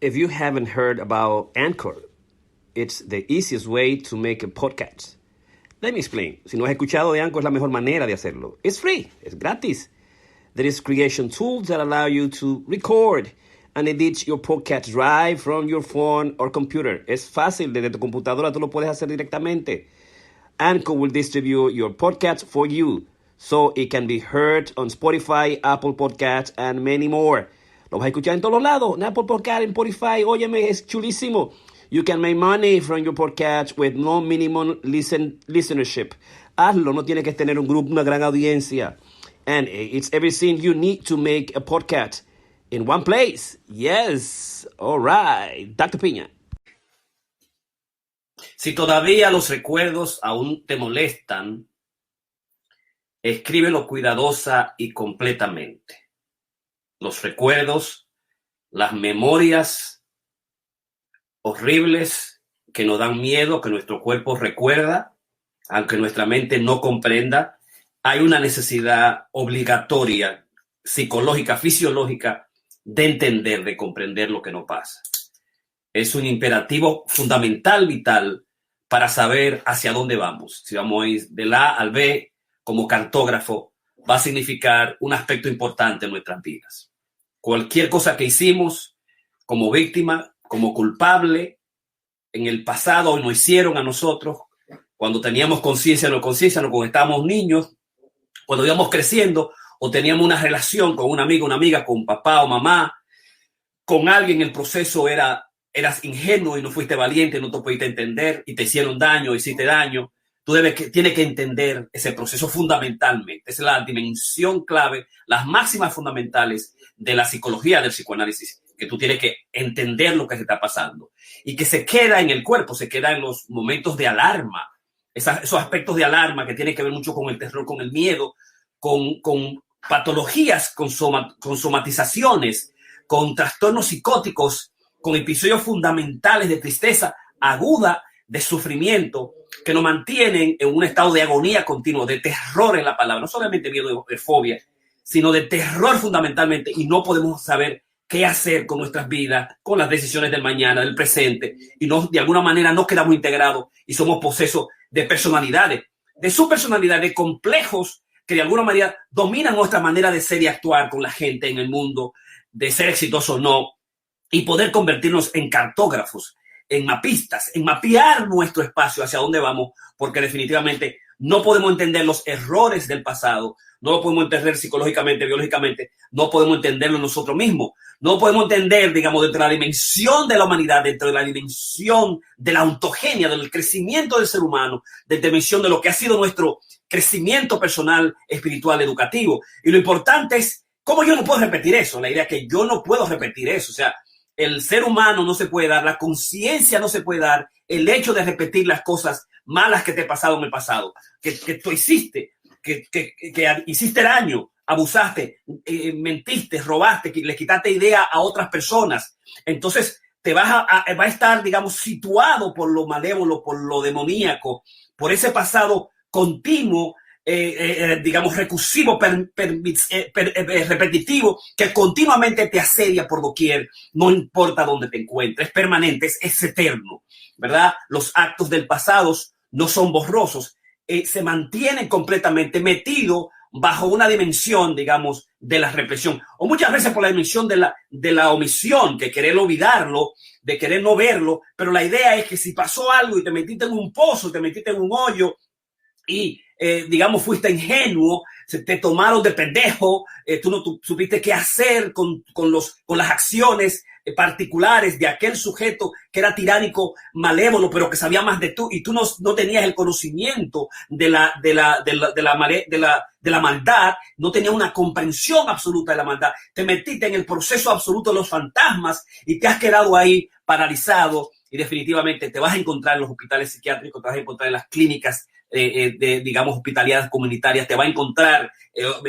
if you haven't heard about Anchor, it's the easiest way to make a podcast. Let me explain. Si no has escuchado de Anchor, es la mejor manera de hacerlo. It's free. Es gratis. There is creation tools that allow you to record and edit your podcast right from your phone or computer. Es fácil. Desde tu computadora tú lo puedes hacer directamente. Anchor will distribute your podcast for you so it can be heard on Spotify, Apple Podcasts, and many more. Lo vas a escuchar en todos lados. En Apple Podcasts, en Spotify. Óyeme, es chulísimo. You can make money from your podcast with no minimum listenership. Hazlo, no tienes que tener un grupo, una gran audiencia. And it's everything you need to make a podcast in one place. Yes. All right. Dr. Piña. Si todavía los recuerdos aún te molestan, escríbelo cuidadosa y completamente. Los recuerdos, las memorias horribles que nos dan miedo, que nuestro cuerpo recuerda, aunque nuestra mente no comprenda, hay una necesidad obligatoria, psicológica, fisiológica, de entender, de comprender lo que nos pasa. Es un imperativo fundamental, vital, para saber hacia dónde vamos. Si vamos a ir del A al B como cartógrafo, va a significar un aspecto importante en nuestras vidas. Cualquier cosa que hicimos como víctima, como culpable, en el pasado nos hicieron a nosotros, cuando teníamos conciencia, no cuando estábamos niños, cuando íbamos creciendo o teníamos una relación con un amigo, una amiga, con papá o mamá, con alguien, el proceso eras ingenuo y no fuiste valiente, no te pudiste entender y te hicieron daño, hiciste daño. Tienes que entender ese proceso fundamentalmente. Esa es la dimensión clave, las máximas fundamentales de la psicología del psicoanálisis, que tú tienes que entender lo que se está pasando y que se queda en el cuerpo, se queda en los momentos de alarma, esos aspectos de alarma que tienen que ver mucho con el terror, con el miedo, con patologías, con somatizaciones, con trastornos psicóticos, con episodios fundamentales de tristeza aguda, de sufrimiento, que nos mantienen en un estado de agonía continua, de terror en la palabra, no solamente miedo de fobia, sino de terror fundamentalmente, y no podemos saber qué hacer con nuestras vidas, con las decisiones del mañana, del presente, y no, de alguna manera no quedamos integrados y somos posesos de personalidades, de subpersonalidades, de complejos que de alguna manera dominan nuestra manera de ser y actuar con la gente en el mundo, de ser exitoso o no, y poder convertirnos en cartógrafos, en mapistas, en mapear nuestro espacio hacia dónde vamos, porque definitivamente no podemos entender los errores del pasado, no lo podemos entender psicológicamente, biológicamente, no podemos entenderlo nosotros mismos, no podemos entender, digamos, dentro de la dimensión de la humanidad, dentro de la dimensión de la ontogenia, del crecimiento del ser humano, de la dimensión de lo que ha sido nuestro crecimiento personal, espiritual, educativo. Y lo importante es, ¿cómo yo no puedo repetir eso? La idea es que yo no puedo repetir eso, o sea, el ser humano no se puede dar, la conciencia no se puede dar, el hecho de repetir las cosas malas que te pasaron en el pasado, que tú hiciste, que hiciste daño, abusaste, mentiste, robaste, que le quitaste idea a otras personas. Entonces va a estar, digamos, situado por lo malévolo, por lo demoníaco, por ese pasado continuo, digamos, recursivo, repetitivo, que continuamente te asedia por doquier, no importa dónde te encuentres, es permanente, es eterno, ¿verdad? Los actos del pasado no son borrosos, se mantienen completamente metidos bajo una dimensión, digamos, de la represión, o muchas veces por la dimensión de la omisión, que querer olvidarlo, de querer no verlo, pero la idea es que si pasó algo y te metiste en un pozo, te metiste en un hoyo, y digamos fuiste ingenuo, se te tomaron de pendejo, tú no supiste qué hacer con las acciones particulares de aquel sujeto que era tiránico, malévolo, pero que sabía más de tú, y tú no tenías el conocimiento de la maldad, no tenías una comprensión absoluta de la maldad, te metiste en el proceso absoluto de los fantasmas y te has quedado ahí paralizado, y definitivamente te vas a encontrar en los hospitales psiquiátricos, te vas a encontrar en las clínicas digamos, hospitalidades comunitarias, te va a encontrar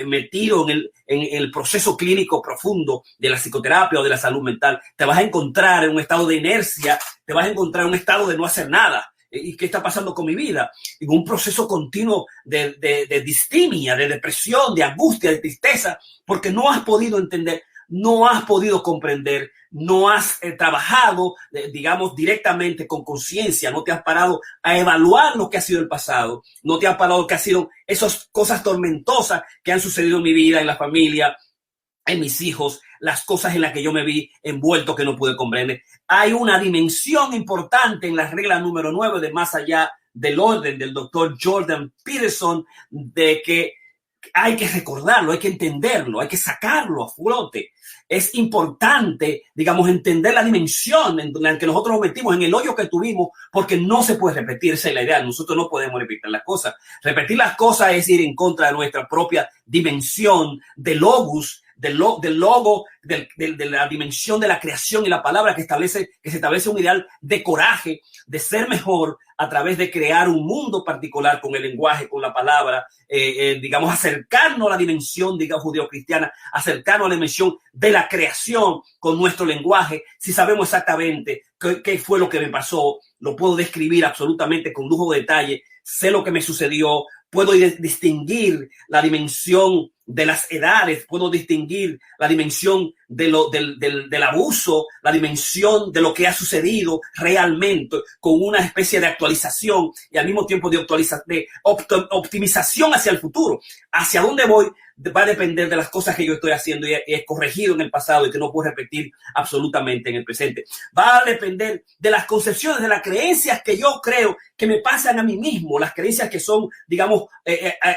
metido en el proceso clínico profundo de la psicoterapia o de la salud mental, te vas a encontrar en un estado de inercia, te vas a encontrar en un estado de no hacer nada. ¿Y qué está pasando con mi vida? En un proceso continuo de distimia, de depresión, de angustia, de tristeza, porque no has podido entender, no has podido comprender, no has trabajado, digamos, directamente con conciencia, no te has parado a evaluar lo que ha sido el pasado, no te has parado lo que ha sido esas cosas tormentosas que han sucedido en mi vida, en la familia, en mis hijos, las cosas en las que yo me vi envuelto que no pude comprender. Hay una dimensión importante en la regla número 9 de Más allá del orden del doctor Jordan Peterson, de que hay que recordarlo, hay que entenderlo, hay que sacarlo a flote. Es importante, digamos, entender la dimensión en la que nosotros nos metimos, en el hoyo que tuvimos, porque no se puede repetir. Esa es la idea. Nosotros no podemos repetir las cosas. Repetir las cosas es ir en contra de nuestra propia dimensión de logos, del logo, de la dimensión de la creación y la palabra que se establece un ideal de coraje, de ser mejor a través de crear un mundo particular con el lenguaje, con la palabra, digamos, acercarnos a la dimensión, digamos, judeo-cristiana, acercarnos a la dimensión de la creación con nuestro lenguaje. Si sabemos exactamente qué fue lo que me pasó, lo puedo describir absolutamente con lujo de detalle, sé lo que me sucedió, puedo distinguir la dimensión de las edades, puedo distinguir la dimensión del abuso, la dimensión de lo que ha sucedido realmente, con una especie de actualización y al mismo tiempo de optimización hacia el futuro. Hacia dónde voy va a depender de las cosas que yo estoy haciendo y he corregido en el pasado y que no puedo repetir absolutamente en el presente. Va a depender de las concepciones, de las creencias que yo creo que me pasan a mí mismo, las creencias que son, digamos,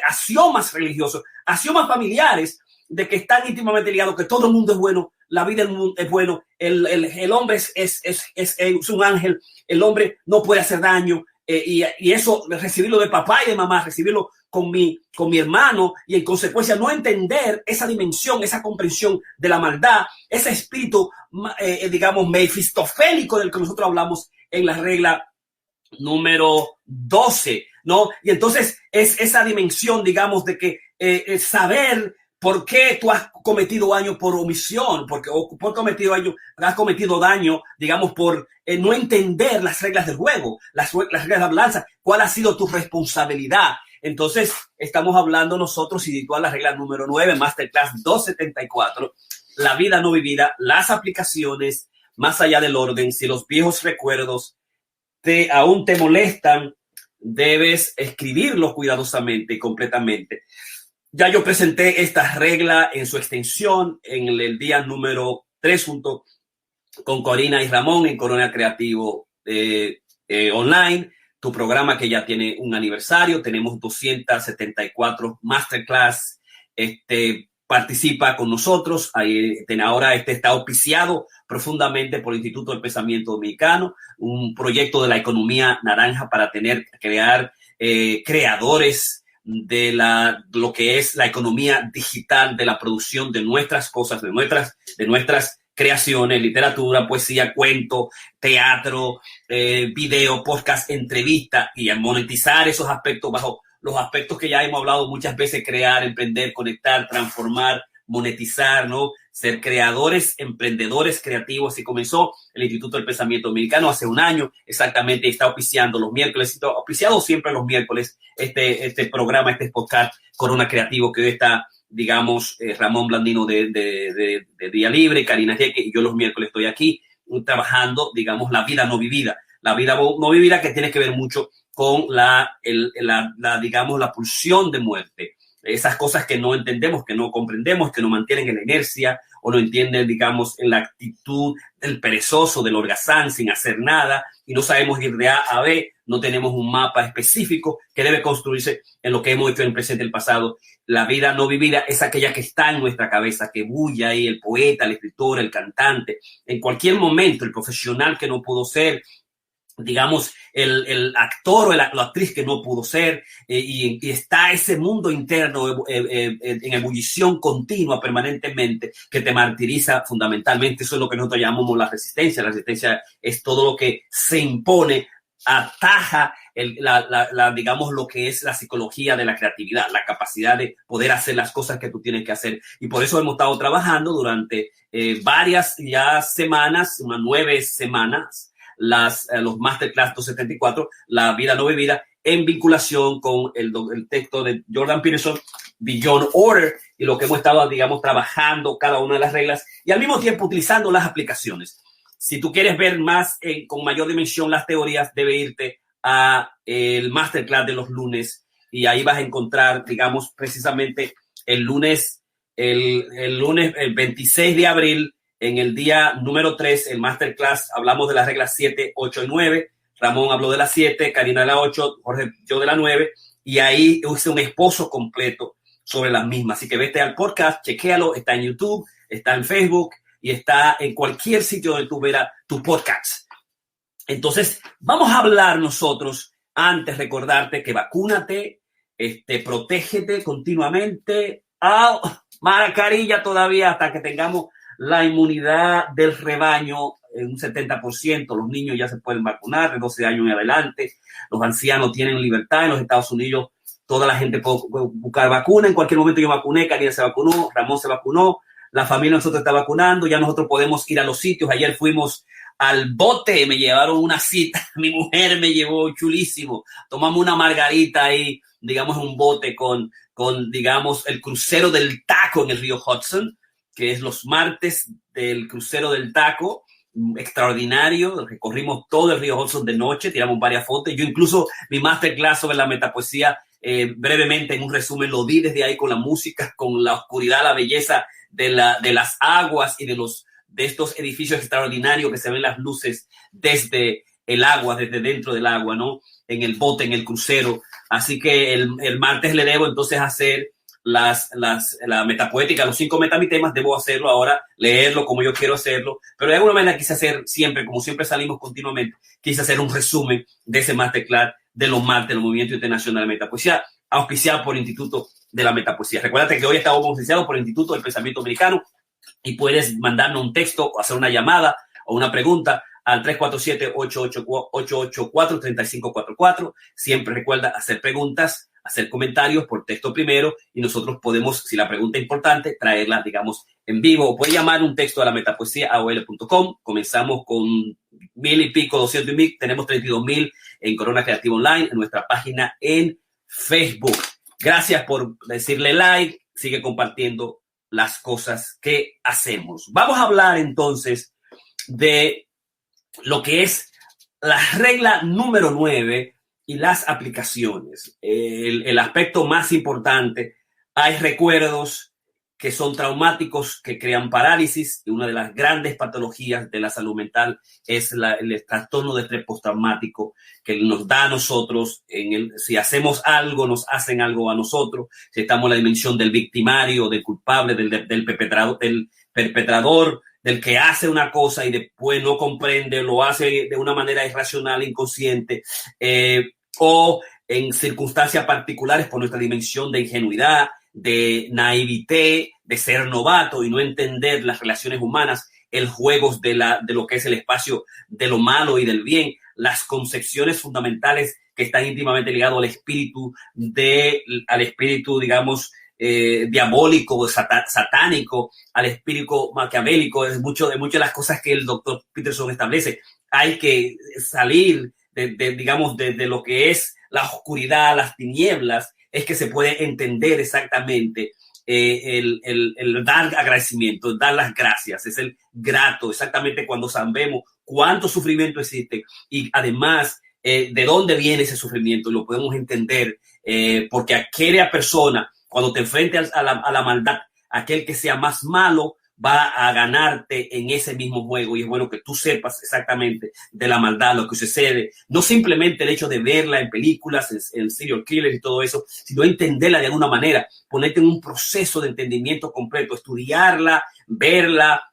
axiomas religiosos, axiomas familiares, de que están íntimamente ligados, que todo el mundo es bueno, la vida es bueno, el hombre es un ángel, el hombre no puede hacer daño, y eso, recibirlo de papá y de mamá, recibirlo con mi hermano, y en consecuencia no entender esa dimensión, esa comprensión de la maldad, ese espíritu, digamos, mefistofélico del que nosotros hablamos en la regla número 12, ¿no? Y entonces es esa dimensión, digamos, de que saber por qué tú has cometido daño por omisión, has cometido daño, digamos, por no entender las reglas del juego, las reglas de la balanza, cuál ha sido tu responsabilidad. Entonces, estamos hablando nosotros, y situar la regla número 9, Masterclass 274, la vida no vivida, las aplicaciones, más allá del orden. Si los viejos recuerdos aún te molestan, debes escribirlos cuidadosamente y completamente. Ya yo presenté esta regla en su extensión en el día número 3 junto con Corina y Ramón en Corona Creativo Online, tu programa que ya tiene un aniversario. Tenemos 274 masterclass. Participa con nosotros. Ahora está auspiciado profundamente por el Instituto del Pensamiento Dominicano, un proyecto de la economía naranja para crear creadores de lo que es la economía digital, de la producción de nuestras cosas, de nuestras creaciones, literatura, poesía, cuento, teatro, video, podcast, entrevista, y a monetizar esos aspectos bajo los aspectos que ya hemos hablado muchas veces: crear, emprender, conectar, transformar, monetizar, ¿no? Ser creadores, emprendedores creativos. Y comenzó el Instituto del Pensamiento Dominicano hace un año exactamente, y está auspiciando los miércoles, auspiciado siempre los miércoles, este programa, este podcast Corona Creativo, que hoy está, digamos, Ramón Blandino de Día Libre, Karina Jeque, y yo los miércoles estoy aquí trabajando, digamos, la vida no vivida. La vida no vivida, que tiene que ver mucho con digamos, la pulsión de muerte. Esas cosas que no entendemos, que no comprendemos, que nos mantienen en la inercia, o no entienden, digamos, en la actitud del perezoso, del holgazán, sin hacer nada, y no sabemos ir de A a B. No tenemos un mapa específico que debe construirse en lo que hemos hecho en el presente y el pasado. La vida no vivida es aquella que está en nuestra cabeza, que bulle ahí, el poeta, el escritor, el cantante, en cualquier momento, el profesional que no pudo ser, digamos, el actor o la actriz que no pudo ser, y está ese mundo interno en ebullición continua permanentemente, que te martiriza fundamentalmente. Eso es lo que nosotros llamamos la resistencia. La resistencia es todo lo que se impone, ataja digamos, lo que es la psicología de la creatividad, la capacidad de poder hacer las cosas que tú tienes que hacer. Y por eso hemos estado trabajando durante varias ya semanas, unas 9 semanas, los Masterclass 274, la vida no vivida, en vinculación con el texto de Jordan Peterson, Beyond Order y lo que hemos estado, digamos, trabajando cada una de las reglas y al mismo tiempo utilizando las aplicaciones. Si tú quieres ver más con mayor dimensión las teorías, debe irte a el masterclass de los lunes y ahí vas a encontrar, digamos, precisamente el lunes 26 de abril, en el día número 3, el masterclass, hablamos de las reglas 7, 8 y 9. Ramón habló de la 7, Karina de la 8, Jorge, yo de la 9, y ahí hice un esposo completo sobre las mismas. Así que vete al podcast, chequéalo, está en YouTube, está en Facebook y está en cualquier sitio donde tú verás tu podcast. Entonces, vamos a hablar nosotros, antes recordarte que vacúnate, protégete continuamente, mascarilla todavía hasta que tengamos la inmunidad del rebaño en un 70%. Los niños ya se pueden vacunar de 12 años en adelante. Los ancianos tienen libertad. En los Estados Unidos toda la gente puede buscar vacuna. En cualquier momento yo vacuné, Karina se vacunó, Ramón se vacunó, la familia de nosotros está vacunando, ya nosotros podemos ir a los sitios. Ayer fuimos al bote, me llevaron una cita, mi mujer me llevó chulísimo. Tomamos una margarita ahí, digamos, en un bote con, digamos, el crucero del taco en el río Hudson, que es los martes del crucero del taco, extraordinario. Recorrimos todo el río Hudson de noche, tiramos varias fotos. Yo incluso mi masterclass sobre la metapoesía, brevemente en un resumen, lo di desde ahí con la música, con la oscuridad, la belleza de las aguas y de estos edificios extraordinarios que se ven las luces desde el agua, desde dentro del agua, ¿no? En el bote, en el crucero. Así que el martes le debo entonces hacer la metapoética, los 5 metamitemas, debo hacerlo ahora, leerlo como yo quiero hacerlo, pero de alguna manera quise hacer siempre, como siempre salimos continuamente, quise hacer un resumen de ese masterclass de los martes del Movimiento Internacional de Metapoesía, auspiciado por el Instituto de la Metapoesía. Recuérdate que hoy estamos auspiciados por el Instituto del Pensamiento Americano y puedes mandarnos un texto o hacer una llamada o una pregunta al 347-884-3544. Siempre recuerda hacer preguntas, hacer comentarios por texto primero y nosotros podemos, si la pregunta es importante, traerla, digamos, en vivo. O puede llamar un texto a la metapoesía@aol.com. Comenzamos con 1,000 y pico, 200 y mil. Tenemos 32,000 en Corona Creativa Online, en nuestra página en Facebook. Gracias por decirle like. Sigue compartiendo las cosas que hacemos. Vamos a hablar entonces de lo que es la regla número 9 y las aplicaciones. El aspecto más importante, hay recuerdos que son traumáticos, que crean parálisis, y una de las grandes patologías de la salud mental es el trastorno de estrés postraumático que nos da a nosotros. Si hacemos algo, nos hacen algo a nosotros. Si estamos en la dimensión del victimario, del culpable, del perpetrador, del que hace una cosa y después no comprende, lo hace de una manera irracional, inconsciente, o en circunstancias particulares por nuestra dimensión de ingenuidad, de naivete, de ser novato y no entender las relaciones humanas, el juego de lo que es el espacio de lo malo y del bien, las concepciones fundamentales que están íntimamente ligados al espíritu, digamos, diabólico, satánico, al espíritu maquiavélico, es mucho de las cosas que el doctor Peterson establece. Hay que salir digamos, de lo que es la oscuridad, las tinieblas, es que se puede entender exactamente el dar agradecimiento, dar las gracias, es el grato, exactamente cuando sabemos cuánto sufrimiento existe y además de dónde viene ese sufrimiento, lo podemos entender porque aquella persona, cuando te enfrentes a la maldad, aquel que sea más malo va a ganarte en ese mismo juego, y es bueno que tú sepas exactamente de la maldad, lo que sucede, no simplemente el hecho de verla en películas, en serial killers y todo eso, sino entenderla de alguna manera, ponerte en un proceso de entendimiento completo, estudiarla, verla,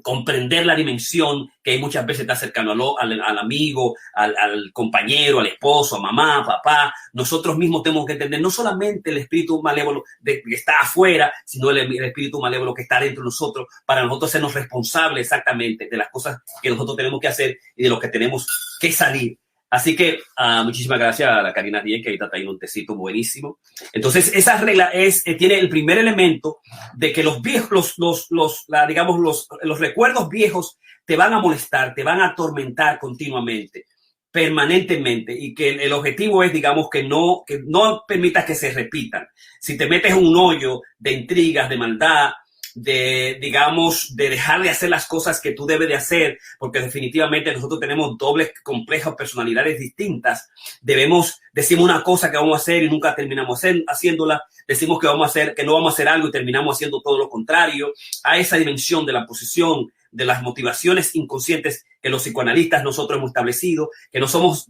comprender la dimensión que muchas veces está cercano al amigo, al compañero, al esposo, a mamá, a papá. Nosotros mismos tenemos que entender no solamente el espíritu malévolo que está afuera, sino el espíritu malévolo que está dentro de nosotros, para nosotros sernos responsables exactamente de las cosas que nosotros tenemos que hacer y de lo que tenemos que salir. Así que muchísimas gracias a la Karina Díez, que ahorita trae un tecito buenísimo. Entonces, esa regla tiene el primer elemento de que los viejos, los recuerdos viejos te van a molestar, te van a atormentar continuamente. permanentemente y que el objetivo es, digamos, que no permitas que se repitan. Si te metes en un hoyo de intrigas, de maldad, digamos, de dejar de hacer las cosas que tú debes de hacer, porque definitivamente nosotros tenemos dobles, complejas personalidades distintas. Decimos una cosa que vamos a hacer y nunca terminamos haciéndola. Decimos que no vamos a hacer algo y terminamos haciendo todo lo contrario. A esa dimensión de la posición, de las motivaciones inconscientes que los psicoanalistas nosotros hemos establecido, que no somos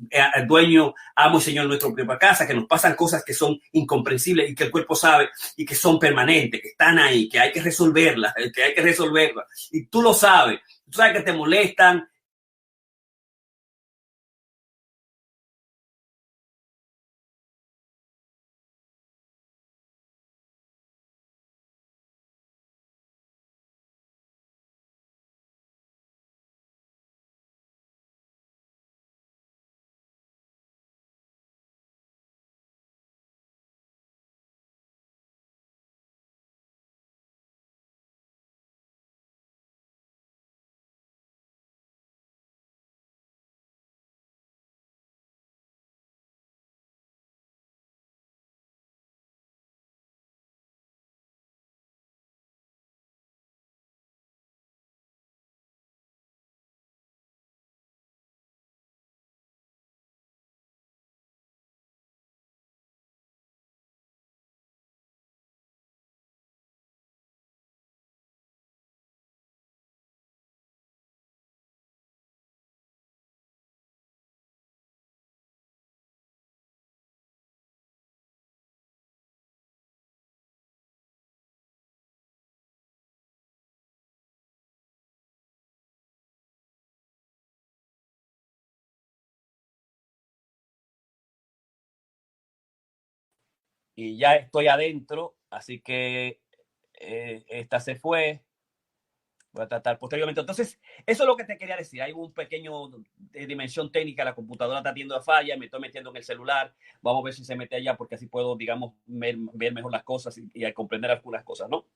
dueños, amo y señor de nuestra propia casa, que nos pasan cosas que son incomprensibles y que el cuerpo sabe y que son permanentes, que están ahí, que hay que resolverlas, Y tú lo sabes, tú sabes que te molestan. Y ya estoy adentro, así que esta se fue. Voy a tratar posteriormente. Entonces, eso es lo que te quería decir. Hay un pequeño dimensión técnica. La computadora está teniendo falla. Me estoy metiendo en el celular. Vamos a ver si se mete allá, porque así puedo, digamos, ver mejor las cosas y comprender algunas cosas, ¿no?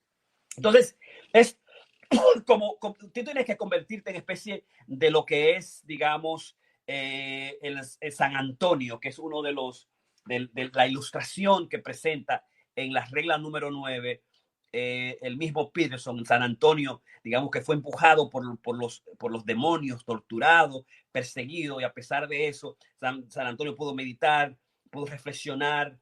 Entonces, es como tú tienes que convertirte en especie de lo que es, digamos, el San Antonio, que es uno de la ilustración que presenta en la regla número 9 el mismo Peterson, San Antonio, digamos que fue empujado por los demonios, torturado, perseguido, y a pesar de eso, San Antonio pudo meditar, pudo reflexionar,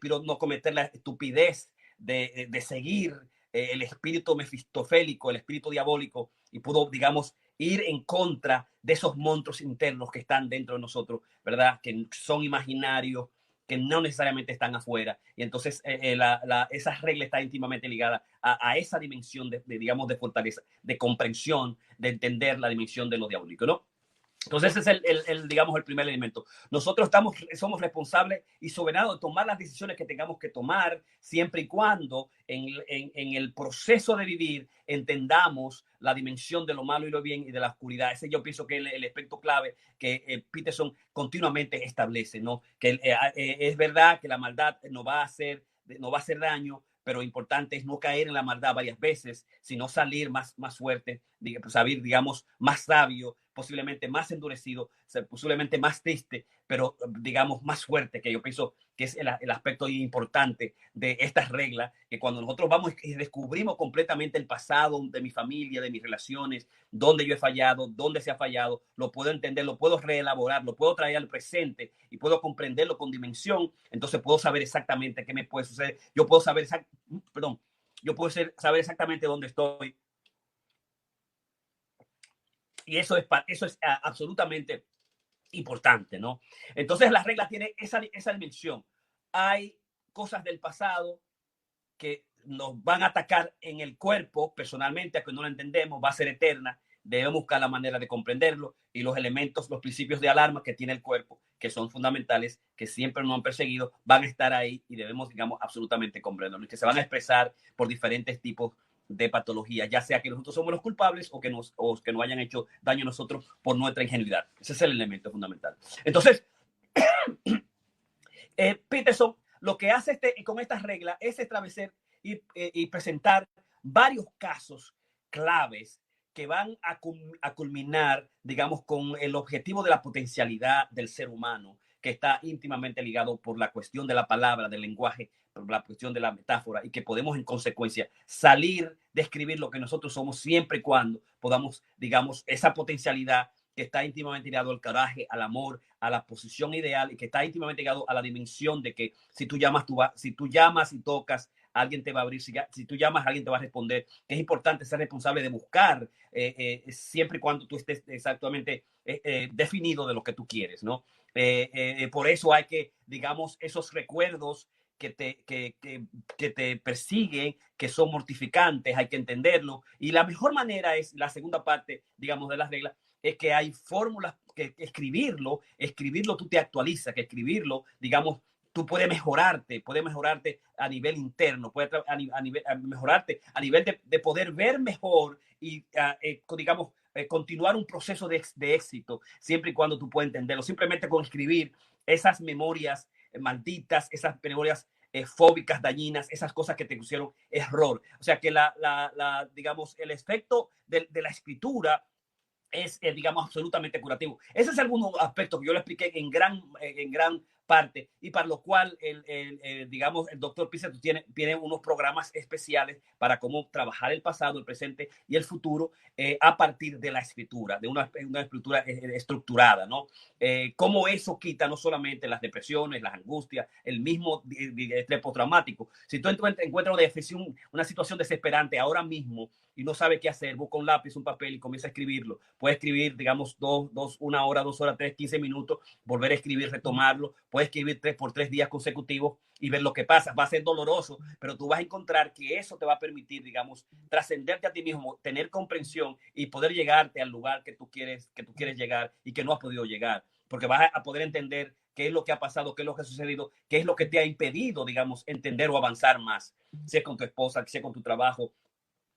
pudo no cometer la estupidez de seguir el espíritu mefistofélico, el espíritu diabólico, y pudo, digamos, ir en contra de esos monstruos internos que están dentro de nosotros, ¿verdad? Que son imaginarios, que no necesariamente están afuera. Y entonces esa regla está íntimamente ligada a esa dimensión digamos, de fortaleza, de comprensión, de entender la dimensión de lo diabólico, ¿no? Entonces ese es digamos, el primer elemento. Nosotros somos responsables y soberanos de tomar las decisiones que tengamos que tomar, siempre y cuando en el proceso de vivir entendamos la dimensión de lo malo y lo bien y de la oscuridad. Ese yo pienso que es el aspecto clave que Peterson continuamente establece, ¿no? Que es verdad que la maldad no va a hacer daño, pero lo importante es no caer en la maldad varias veces, sino salir más fuerte, salir, digamos, más sabio, posiblemente más endurecido, posiblemente más triste, pero digamos más fuerte, que yo pienso que es el aspecto importante de estas reglas, que cuando nosotros vamos y descubrimos completamente el pasado de mi familia, de mis relaciones, dónde yo he fallado, dónde se ha fallado, lo puedo entender, lo puedo reelaborar, lo puedo traer al presente y puedo comprenderlo con dimensión, entonces puedo saber exactamente qué me puede suceder. Yo puedo saber, saber exactamente dónde estoy. Y eso es absolutamente importante, ¿no? Entonces la regla tiene esa dimensión. Hay cosas del pasado que nos van a atacar en el cuerpo personalmente, a que no lo entendemos, va a ser eterna. Debemos buscar la manera de comprenderlo y los elementos, los principios de alarma que tiene el cuerpo, que son fundamentales, que siempre nos han perseguido, van a estar ahí y debemos, digamos, absolutamente comprenderlo, y que se van a expresar por diferentes tipos de patologías, ya sea que nosotros somos los culpables o que nos hayan hecho daño a nosotros por nuestra ingenuidad. Ese es el elemento fundamental. Entonces, Peterson lo que hace con estas reglas es establecer y presentar varios casos claves que van a culminar, digamos, con el objetivo de la potencialidad del ser humano, que está íntimamente ligado por la cuestión de la palabra, del lenguaje, por la cuestión de la metáfora, y que podemos en consecuencia salir de escribir lo que nosotros somos siempre y cuando podamos, digamos, esa potencialidad que está íntimamente ligado al coraje, al amor, a la posición ideal, y que está íntimamente ligado a la dimensión de que si tú llamas y tocas, alguien te va a abrir, si tú llamas, alguien te va a responder, que es importante ser responsable de buscar siempre y cuando tú estés exactamente definido de lo que tú quieres, ¿no? Por eso hay que, digamos, esos recuerdos que te persiguen, que son mortificantes, hay que entenderlo. Y la mejor manera es, la segunda parte, digamos, de las reglas, es que hay fórmulas que escribirlo tú te actualizas, que escribirlo, digamos, tú puedes mejorarte a nivel interno, puedes mejorarte a nivel de poder ver mejor y, digamos, continuar un proceso de éxito, siempre y cuando tú puedas entenderlo. Simplemente con escribir esas memorias malditas, esas memorias fóbicas, dañinas, esas cosas que te pusieron error. O sea que digamos, el efecto de la escritura es, digamos, absolutamente curativo. Ese es algún aspecto que yo le expliqué en gran parte y para lo cual, digamos, el doctor Pizet tiene unos programas especiales para cómo trabajar el pasado, el presente y el futuro a partir de la escritura, de una escritura estructurada, ¿no? Cómo eso quita no solamente las depresiones, las angustias, el mismo estrés postraumático. Si tú encuentras una situación desesperante ahora mismo y no sabe qué hacer, busca un lápiz, un papel y comienza a escribirlo. Puede escribir, digamos, 1 hora, 2 horas, 3, 15 minutos, volver a escribir, retomarlo. Puede escribir 3 por 3 días consecutivos y ver lo que pasa. Va a ser doloroso, pero tú vas a encontrar que eso te va a permitir, digamos, trascenderte a ti mismo, tener comprensión y poder llegarte al lugar que tú quieres llegar y que no has podido llegar. Porque vas a poder entender qué es lo que ha pasado, qué es lo que ha sucedido, qué es lo que te ha impedido, digamos, entender o avanzar más. Si es con tu esposa, si es con tu trabajo,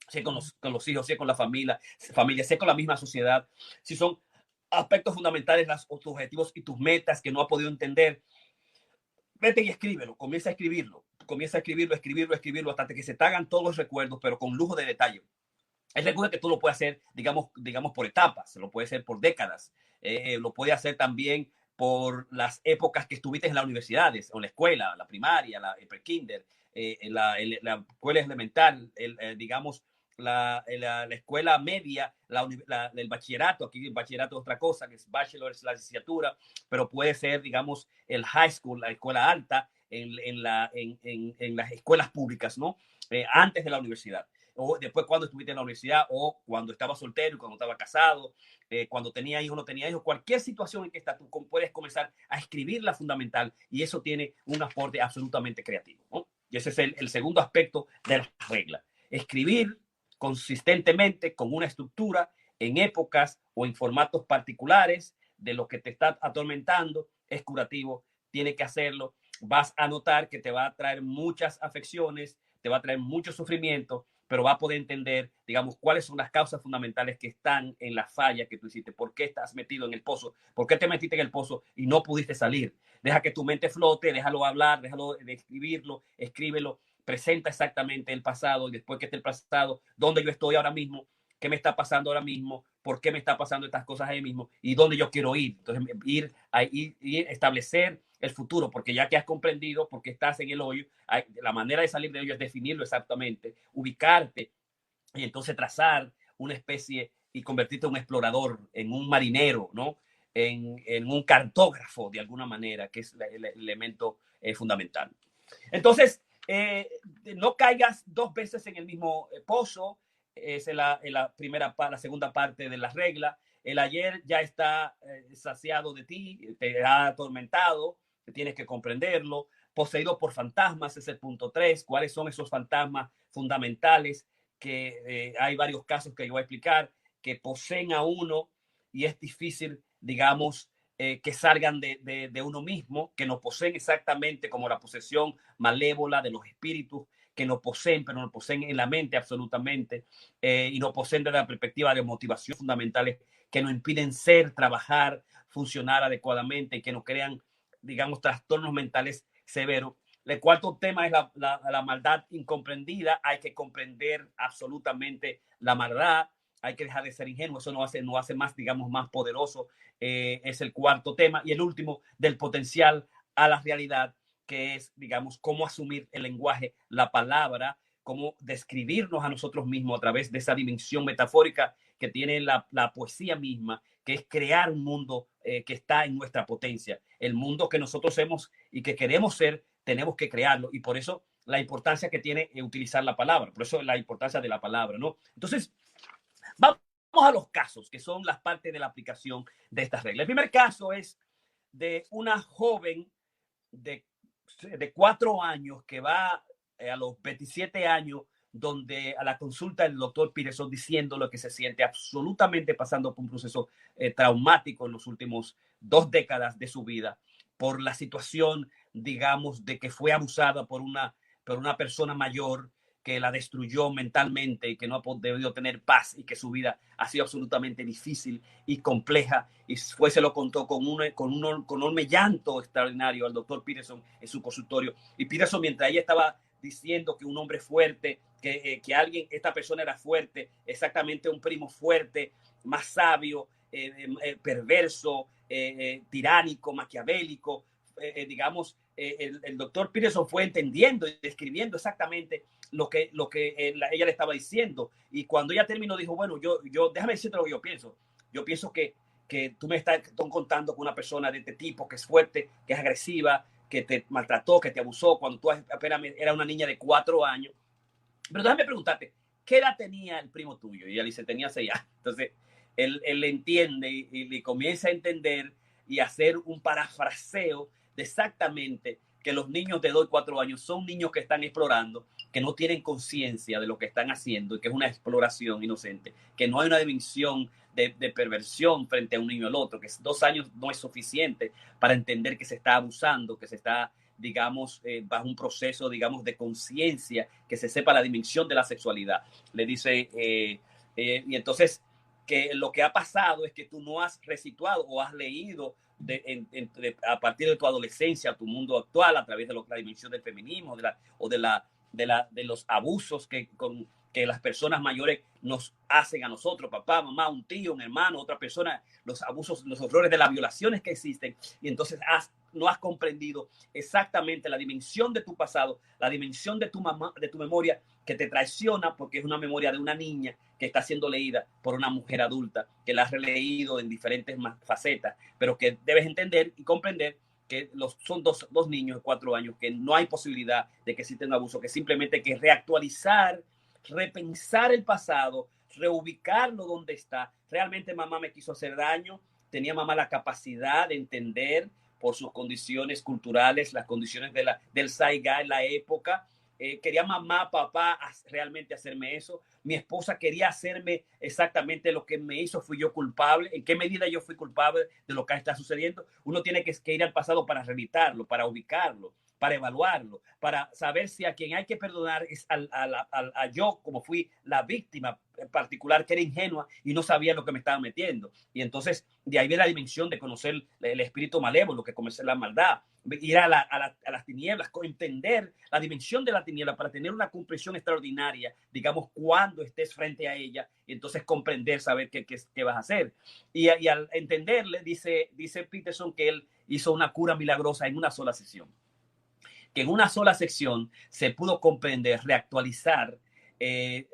si con los hijos, si con la familia, si con la misma sociedad, si son aspectos fundamentales, tus objetivos y tus metas que no has podido entender, vete y escríbelo, comienza a escribirlo hasta que se te hagan todos los recuerdos, pero con lujo de detalle. Es recuerdo que tú lo puedes hacer, digamos por etapas, lo puedes hacer por décadas, lo puedes hacer también por las épocas que estuviste en las universidades o la escuela, la primaria, el prekinder, la escuela elemental, digamos, la escuela media, el bachillerato. Aquí el bachillerato es otra cosa, que es bachelor, es la licenciatura, pero puede ser, digamos, el high school, la escuela alta, en las escuelas públicas, ¿no? Antes de la universidad, o después cuando estuviste en la universidad, o cuando estaba soltero, cuando estaba casado, cuando tenía hijos, no tenía hijos, cualquier situación en que estás, tú puedes comenzar a escribir la fundamental, y eso tiene un aporte absolutamente creativo, ¿no? Y ese es el segundo aspecto de la regla. Escribir consistentemente con una estructura en épocas o en formatos particulares de lo que te está atormentando es curativo, tiene que hacerlo. Vas a notar que te va a traer muchas afecciones, te va a traer mucho sufrimiento, pero va a poder entender, digamos, cuáles son las causas fundamentales que están en la falla que tú hiciste. ¿Por qué estás metido en el pozo? ¿Por qué te metiste en el pozo y no pudiste salir? Deja que tu mente flote, déjalo hablar, déjalo de escribirlo, escríbelo, presenta exactamente el pasado y después que esté el pasado, dónde yo estoy ahora mismo, qué me está pasando ahora mismo, por qué me está pasando estas cosas ahí mismo y dónde yo quiero ir. Entonces, ir a establecer el futuro, porque ya que has comprendido por qué estás en el hoyo, la manera de salir del hoyo es definirlo exactamente, ubicarte y entonces trazar una especie y convertirte en un explorador, en un marinero, ¿no? En un cartógrafo de alguna manera, que es el elemento fundamental. Entonces, no caigas 2 veces en el mismo pozo. Es la segunda parte de la regla. El ayer ya está saciado de ti, te ha atormentado, tienes que comprenderlo. Poseído por fantasmas es el punto 3. ¿Cuáles son esos fantasmas fundamentales? Que hay varios casos que yo voy a explicar, que poseen a uno y es difícil, digamos, que salgan de uno mismo, que nos poseen exactamente como la posesión malévola de los espíritus, que nos poseen, pero nos poseen en la mente absolutamente, y nos poseen desde la perspectiva de motivación fundamentales que nos impiden ser, trabajar, funcionar adecuadamente y que nos crean, digamos, trastornos mentales severos. El cuarto tema es la maldad incomprendida. Hay que comprender absolutamente la maldad. hay que dejar de ser ingenuo, eso no hace más, digamos, más poderoso. Es el cuarto tema. Y el último, del potencial a la realidad, que es, digamos, cómo asumir el lenguaje, la palabra, cómo describirnos a nosotros mismos a través de esa dimensión metafórica que tiene la poesía misma, que es crear un mundo que está en nuestra potencia. El mundo que nosotros somos y que queremos ser, tenemos que crearlo. Y por eso la importancia que tiene utilizar la palabra. Por eso la importancia de la palabra, ¿no? Entonces, vamos a los casos, que son las partes de la aplicación de estas reglas. El primer caso es de una joven de 4 años que va a los 27 años, donde a la consulta del doctor Peterson diciendo lo que se siente absolutamente pasando por un proceso traumático en los últimos 2 décadas de su vida, por la situación, digamos, de que fue abusada por una persona mayor que la destruyó mentalmente y que no ha podido tener paz y que su vida ha sido absolutamente difícil y compleja. Y se lo contó con un llanto extraordinario al doctor Peterson en su consultorio. Y Peterson, mientras ella estaba diciendo que un hombre fuerte, que alguien, esta persona era fuerte, exactamente un primo fuerte, más sabio, perverso, tiránico, maquiavélico, digamos, el doctor Peterson fue entendiendo y describiendo exactamente lo que ella le estaba diciendo. Y cuando ella terminó, dijo, bueno, yo déjame decirte lo que yo pienso. Yo pienso que tú me estás contando con una persona de este tipo, que es fuerte, que es agresiva, que te maltrató, que te abusó cuando tú apenas era una niña de 4 años. Pero déjame preguntarte, ¿qué edad tenía el primo tuyo? Y ella dice, tenía 6 años. Entonces, él entiende y comienza a entender y hacer un parafraseo de exactamente que los niños de 2 y 4 años son niños que están explorando, que no tienen conciencia de lo que están haciendo y que es una exploración inocente, que no hay una dimensión de perversión frente a un niño al otro, que 2 años no es suficiente para entender que se está abusando, que se está, digamos, bajo un proceso, digamos, de conciencia, que se sepa la dimensión de la sexualidad. Le dice, y entonces, que lo que ha pasado es que tú no has resituado o has leído a partir de tu adolescencia, tu mundo actual, a través de la dimensión del feminismo de los abusos que las personas mayores nos hacen a nosotros, papá, mamá, un tío, un hermano, otra persona, los abusos, los horrores de las violaciones que existen. Y entonces no has comprendido exactamente la dimensión de tu pasado, la dimensión de tu memoria, que te traiciona porque es una memoria de una niña que está siendo leída por una mujer adulta, que la has releído en diferentes facetas, pero que debes entender y comprender que son dos niños de 4 años, que no hay posibilidad de que exista un abuso, que simplemente hay que reactualizar, repensar el pasado, reubicarlo donde está. Realmente mamá me quiso hacer daño, tenía mamá la capacidad de entender por sus condiciones culturales, las condiciones del Saiga en la época. Quería mamá, papá realmente hacerme eso. Mi esposa quería hacerme exactamente lo que me hizo. Fui yo culpable. ¿En qué medida yo fui culpable de lo que está sucediendo? Uno tiene que ir al pasado para reeditarlo, para ubicarlo, para evaluarlo, para saber si a quien hay que perdonar es a yo, como fui la víctima particular, que era ingenua y no sabía lo que me estaba metiendo. Y entonces de ahí viene la dimensión de conocer el espíritu malévolo, que conoce la maldad, ir a las tinieblas, entender la dimensión de la tiniebla para tener una comprensión extraordinaria, digamos, cuando estés frente a ella, y entonces comprender, saber qué vas a hacer. Y al entenderle, dice Peterson que él hizo una cura milagrosa en una sola sesión, que en una sola sección se pudo comprender, reactualizar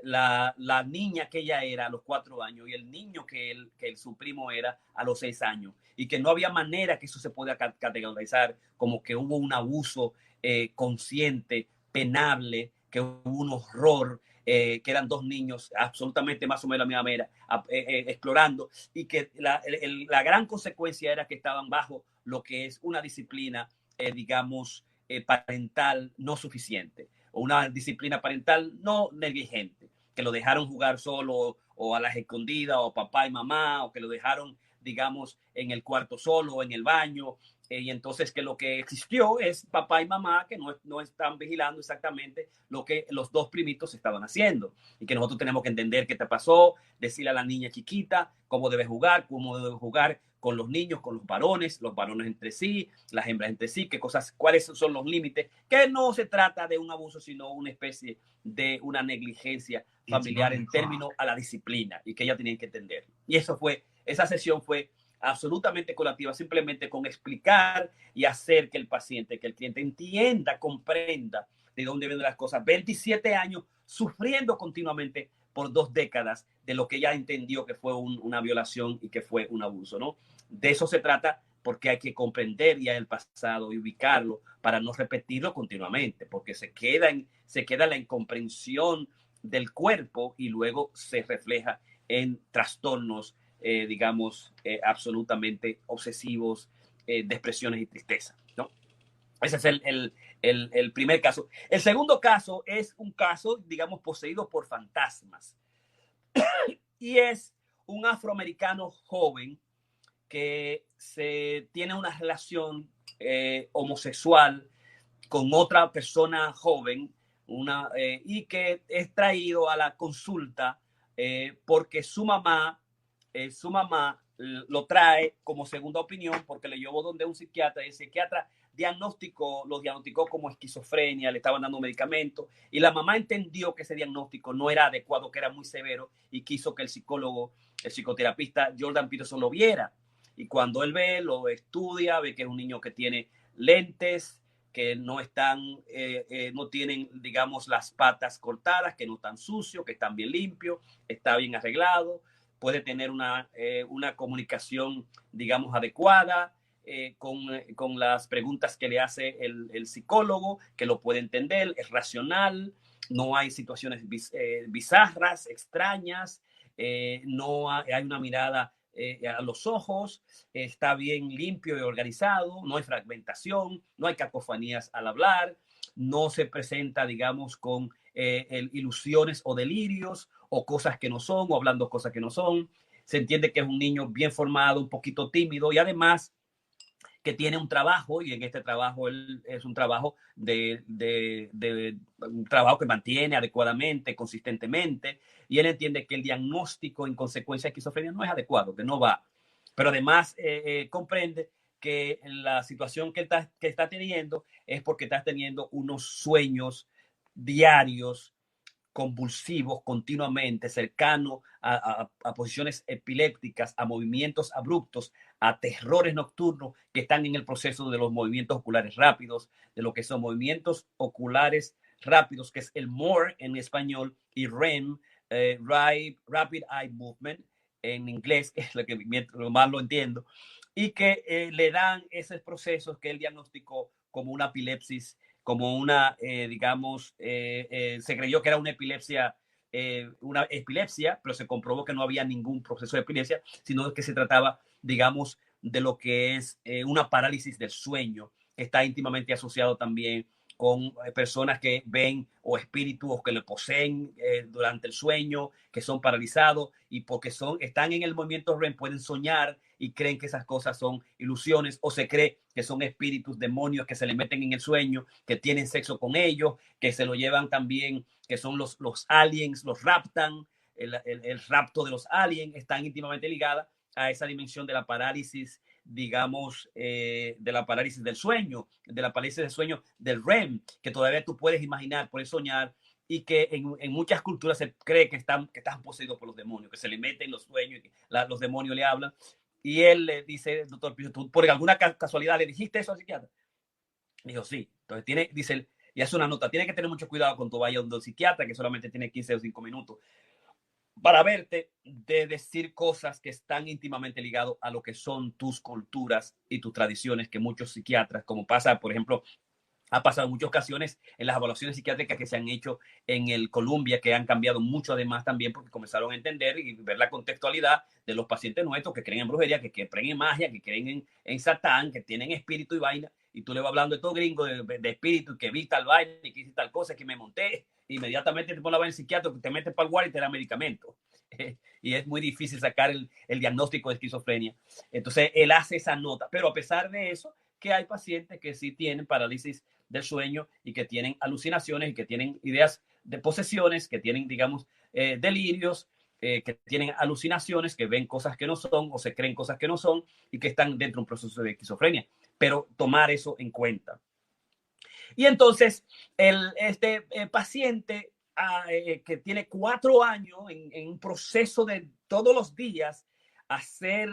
la niña que ella era a los 4 años y el niño que su primo era a los 6 años, y que no había manera que eso se pueda categorizar como que hubo un abuso consciente, penable, que hubo un horror, que eran 2 niños absolutamente más o menos a la misma manera, explorando, y que la gran consecuencia era que estaban bajo lo que es una disciplina, digamos, parental no suficiente, o una disciplina parental no negligente, que lo dejaron jugar solo o a las escondidas, o papá y mamá, o que lo dejaron, digamos, en el cuarto solo o en el baño. Y entonces que lo que existió es papá y mamá que no están vigilando exactamente lo que los 2 primitos estaban haciendo, y que nosotros tenemos que entender qué te pasó, decirle a la niña chiquita cómo debe jugar con los niños, con los varones entre sí, las hembras entre sí, cuáles son los límites, que no se trata de un abuso, sino una especie de una negligencia familiar en términos a la disciplina y que ella tenía que entender. Y esa sesión fue absolutamente curativa, simplemente con explicar y hacer que el paciente, que el cliente entienda, comprenda de dónde vienen las cosas. 27 años sufriendo continuamente por 2 décadas de lo que ella entendió que fue una violación y que fue un abuso, ¿no? De eso se trata, porque hay que comprender ya el pasado y ubicarlo para no repetirlo continuamente, porque se queda la incomprensión del cuerpo y luego se refleja en trastornos, digamos, absolutamente obsesivos, depresiones y tristeza, ¿no? Ese es el primer caso. El segundo caso es un caso, digamos, poseído por fantasmas. Y es un afroamericano joven que tiene una relación homosexual con otra persona joven y que es traído a la consulta porque su mamá lo trae como segunda opinión porque le llevó donde un psiquiatra y el psiquiatra lo diagnosticó como esquizofrenia, le estaban dando medicamentos y la mamá entendió que ese diagnóstico no era adecuado, que era muy severo y quiso que el psicoterapeuta Jordan Peterson lo viera. Y cuando él lo estudia, ve que es un niño que tiene lentes, que no tienen, digamos, las patas cortadas, que no están sucios, que están bien limpios, está bien arreglado, puede tener una comunicación, digamos, adecuada con las preguntas que le hace el psicólogo, que lo puede entender, es racional, no hay situaciones bizarras, extrañas, no hay una mirada a los ojos, está bien limpio y organizado, no hay fragmentación, no hay cacofonías al hablar, no se presenta, digamos, con ilusiones o delirios o cosas que no son o hablando cosas que no son. Se entiende que es un niño bien formado, un poquito tímido y además que tiene un trabajo y en este trabajo él es un trabajo un trabajo que mantiene adecuadamente, consistentemente, y él entiende que el diagnóstico en consecuencia de esquizofrenia no es adecuado, que no va. Pero además comprende que la situación que está teniendo es porque está teniendo unos sueños diarios convulsivos continuamente, cercano a posiciones epilépticas, a movimientos abruptos, a terrores nocturnos que están en el proceso de los movimientos oculares rápidos, de lo que son movimientos oculares rápidos, que es el MORE en español, y REM, Rapid Eye Movement, en inglés, es lo que lo más lo entiendo, y que le dan esos procesos que él diagnosticó como una epilepsis, como una, digamos, se creyó que era una epilepsia, pero se comprobó que no había ningún proceso de epilepsia, sino que se trataba, digamos, de lo que es una parálisis del sueño, que está íntimamente asociado también con personas que ven o espíritus que le poseen durante el sueño, que son paralizados y porque están en el movimiento REM, pueden soñar y creen que esas cosas son ilusiones o se cree que son espíritus, demonios que se le meten en el sueño, que tienen sexo con ellos, que se lo llevan también, que son los aliens, los raptan, el rapto de los aliens, están íntimamente ligadas a esa dimensión de la parálisis, digamos, de la parálisis del sueño, del REM, que todavía tú puedes imaginar, puedes soñar, y que en muchas culturas se cree que están poseídos por los demonios, que se le meten los sueños, y que los demonios le hablan. Y él le dice, doctor, ¿tú por alguna casualidad le dijiste eso al psiquiatra? Dijo, sí. Entonces dice él, y hace una nota, tiene que tener mucho cuidado cuando vaya a un psiquiatra, que solamente tiene 15 o 5 minutos, para verte de decir cosas que están íntimamente ligadas a lo que son tus culturas y tus tradiciones, que muchos psiquiatras, como pasa, por ejemplo, ha pasado en muchas ocasiones en las evaluaciones psiquiátricas que se han hecho en el Columbia, que han cambiado mucho además también porque comenzaron a entender y ver la contextualidad de los pacientes nuestros que creen en brujería, que creen en magia, que creen en Satán, que tienen espíritu y vaina, y tú le vas hablando de todo gringo de espíritu, que vi tal vaina y que hice tal cosa, que me monté, inmediatamente te pones a ver el psiquiatra, que te metes para el guardia y te da medicamento. Y es muy difícil sacar el diagnóstico de esquizofrenia. Entonces, él hace esa nota, pero a pesar de eso, que hay pacientes que sí tienen parálisis del sueño y que tienen alucinaciones y que tienen ideas de posesiones, que tienen, digamos, delirios, que tienen alucinaciones, que ven cosas que no son o se creen cosas que no son y que están dentro de un proceso de esquizofrenia. Pero tomar eso en cuenta. Y entonces, este paciente que tiene 4 años en un proceso de todos los días hacer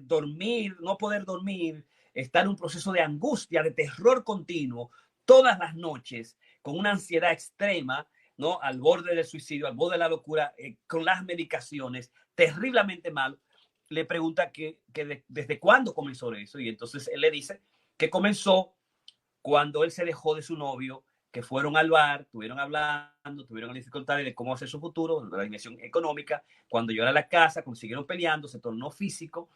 dormir, no poder dormir, estar en un proceso de angustia, de terror continuo, todas las noches, con una ansiedad extrema, ¿no? Al borde del suicidio, al borde de la locura, con las medicaciones, terriblemente mal. Le pregunta desde cuándo comenzó eso, y entonces él le dice que comenzó cuando él se dejó de su novio, que fueron al bar, estuvieron hablando, tuvieron dificultades de cómo hacer su futuro, de la dimensión económica. Cuando llegó a la casa, consiguieron peleando, se tornó físico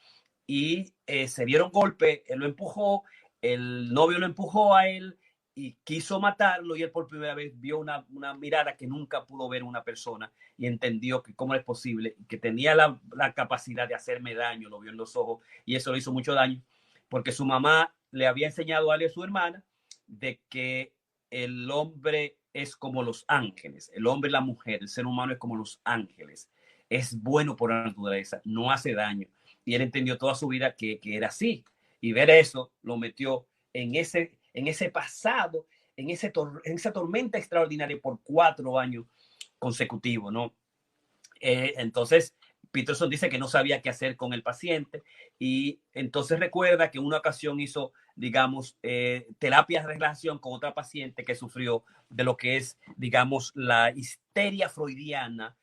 y se dieron golpe. Él lo empujó, el novio lo empujó a él y quiso matarlo, y él por primera vez vio una mirada que nunca pudo ver una persona, y entendió que cómo es posible, que tenía la capacidad de hacerme daño. Lo vio en los ojos y eso le hizo mucho daño, porque su mamá le había enseñado a él y a su hermana de que el hombre es como los ángeles, el hombre y la mujer, el ser humano es como los ángeles, es bueno por naturaleza, no hace daño. Y él entendió toda su vida que era así, y ver eso lo metió en ese pasado, en esa tormenta extraordinaria por 4 años consecutivos, ¿no? Entonces, Peterson dice que no sabía qué hacer con el paciente, y entonces recuerda que en una ocasión hizo, digamos, terapia de relación con otra paciente que sufrió de lo que es, digamos, la histeria freudiana,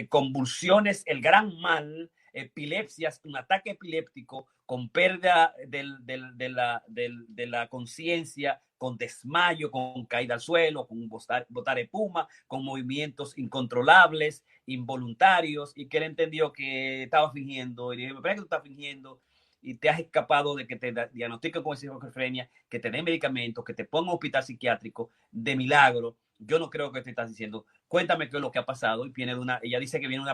convulsiones, el gran mal, epilepsias, un ataque epiléptico con pérdida de la conciencia, con desmayo, con caída al suelo, con botar espuma, con movimientos incontrolables, involuntarios, y que él entendió que estaba fingiendo. Y dije, ¿me parece que tú estás fingiendo? Y te has escapado de que te diagnostiquen con esquizofrenia, que te den medicamentos, que te pongan un hospital psiquiátrico de milagro. Yo no creo que te estás diciendo. Cuéntame qué es lo que ha pasado. Y viene ella dice que viene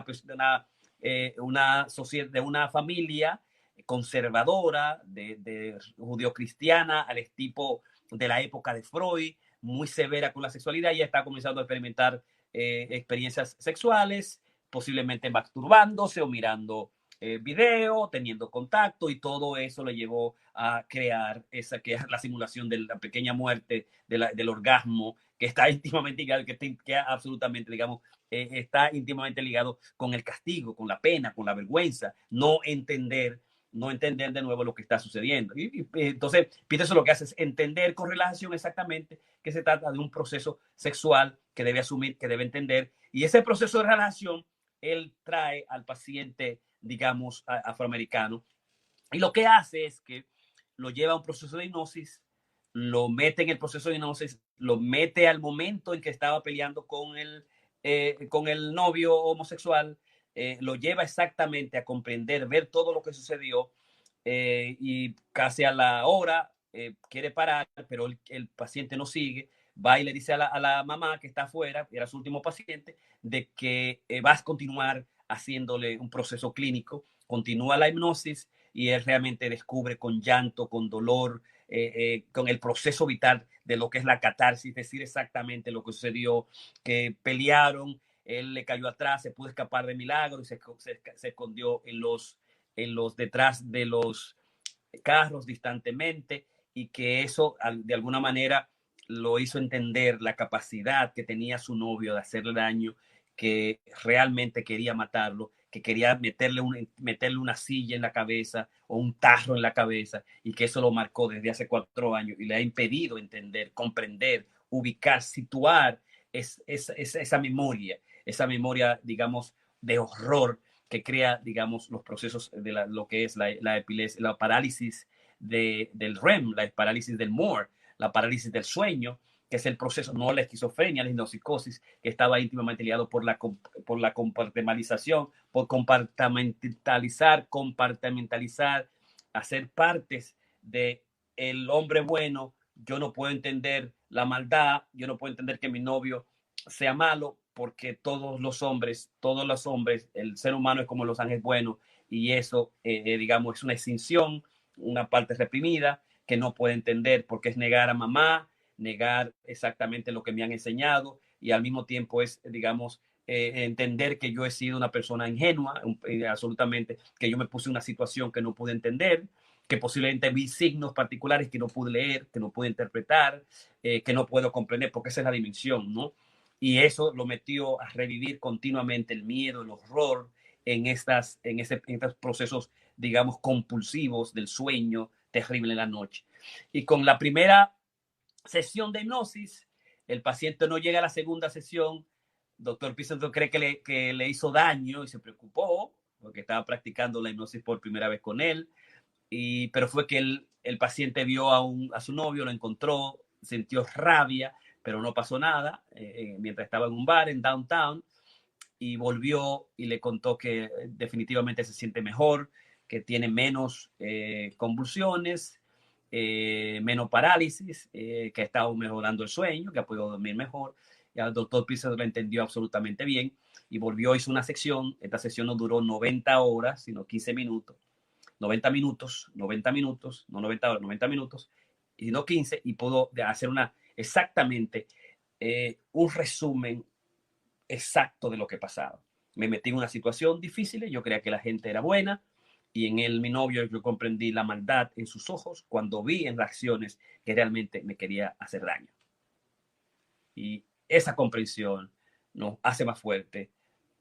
de una familia conservadora, de judio-cristiana, al tipo de la época de Freud, muy severa con la sexualidad, y está comenzando a experimentar experiencias sexuales, posiblemente masturbándose o mirando video, teniendo contacto, y todo eso le llevó a crear esa que es la simulación de la pequeña muerte, del orgasmo, que está íntimamente ligado, que absolutamente, digamos, está íntimamente ligado con el castigo, con la pena, con la vergüenza, no entender de nuevo lo que está sucediendo. Entonces, Peterson lo que hace es entender con relajación exactamente que se trata de un proceso sexual que debe asumir, que debe entender, y ese proceso de relajación él trae al paciente, digamos, afroamericano, y lo que hace es que lo lleva a un proceso de hipnosis, lo mete en el proceso de hipnosis, lo mete al momento en que estaba peleando con el novio homosexual, lo lleva exactamente a comprender, ver todo lo que sucedió, y casi a la hora quiere parar, pero el paciente no sigue, va y le dice a la mamá que está afuera, era su último paciente, de que va a continuar haciéndole un proceso clínico, continúa la hipnosis, y él realmente descubre con llanto, con dolor, con el proceso vital de lo que es la catarsis, decir exactamente lo que sucedió, que pelearon, él le cayó atrás, se pudo escapar de milagro y se escondió en los detrás de los carros distantemente, y que eso de alguna manera lo hizo entender la capacidad que tenía su novio de hacerle daño, que realmente quería matarlo, que quería meterle una silla en la cabeza o un tarro en la cabeza, y que eso lo marcó desde hace 4 años y le ha impedido entender, comprender, ubicar, situar esa memoria, digamos, de horror que crea, digamos, los procesos de lo que es la epilepsia, la parálisis del REM, la parálisis del MORE, la parálisis del sueño, que es el proceso, no la esquizofrenia, la hipnopsicosis, que estaba íntimamente ligado por la compartimentalización, por compartimentalizar, hacer partes de el hombre bueno. Yo no puedo entender la maldad, yo no puedo entender que mi novio sea malo, porque todos los hombres, el ser humano es como los ángeles buenos, y eso, digamos, es una extinción, una parte reprimida que no puede entender, porque es negar a mamá, negar exactamente lo que me han enseñado, y al mismo tiempo es, digamos, entender que yo he sido una persona ingenua, absolutamente, que yo me puse en una situación que no pude entender, que posiblemente vi signos particulares que no pude leer, que no pude interpretar, que no puedo comprender, porque esa es la dimensión, ¿no? Y eso lo metió a revivir continuamente el miedo, el horror en estos procesos, digamos, compulsivos del sueño terrible en la noche. Y con la primera sesión de hipnosis, el paciente no llega a la segunda sesión. Doctor Pizarro cree que le hizo daño y se preocupó porque estaba practicando la hipnosis por primera vez con él. Pero fue que el paciente vio a su novio, lo encontró, sintió rabia, pero no pasó nada mientras estaba en un bar en downtown, y volvió y le contó que definitivamente se siente mejor, que tiene menos convulsiones, menos parálisis, que ha estado mejorando el sueño, que ha podido dormir mejor. Y el doctor Pizarro lo entendió absolutamente bien y volvió, hizo una sección. Esta sesión no duró 90 horas, sino 15 minutos. 90 minutos, no 90 horas, 90 minutos, y no 15, y pudo hacer exactamente un resumen exacto de lo que pasaba. Me metí en una situación difícil, yo creía que la gente era buena, y en él, mi novio, yo comprendí la maldad en sus ojos cuando vi en reacciones que realmente me quería hacer daño. Y esa comprensión nos hace más fuerte,